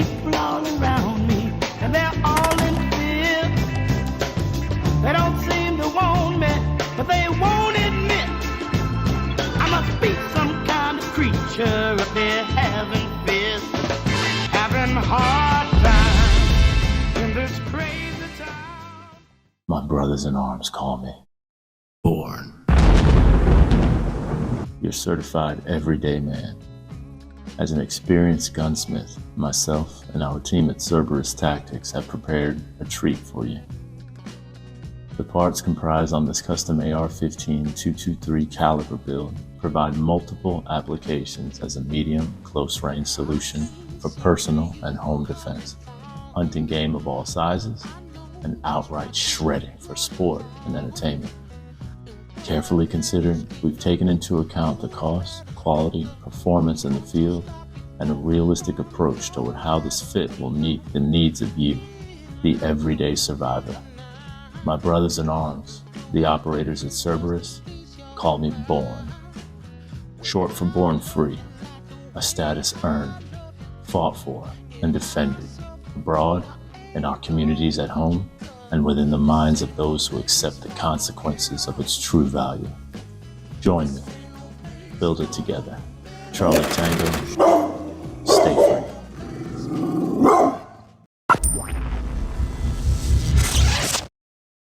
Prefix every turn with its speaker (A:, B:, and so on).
A: people all around me, and they're all in fear. They don't seem to want me, but they won't admit I must be some kind of creature up there having fears, having hard times in this crazy town.
B: My brothers in arms call me Born. Your certified everyday man. As an experienced gunsmith, myself and our team at Cerberus Tactics have prepared a treat for you. The parts comprised on this custom AR-15 223 caliber build provide multiple applications as a medium close-range solution for personal and home defense, hunting game of all sizes, and outright shredding for sport and entertainment. Carefully considered, we've taken into account the cost, quality, performance in the field, and a realistic approach toward how this fit will meet the needs of you, the everyday survivor. My brothers in arms, the operators at Cerberus, call me Born. Short for Born Free, a status earned, fought for, and defended, abroad, in our communities at home, and within the minds of those who accept the consequences of its true value. Join me. Build it together. Charlie Tango.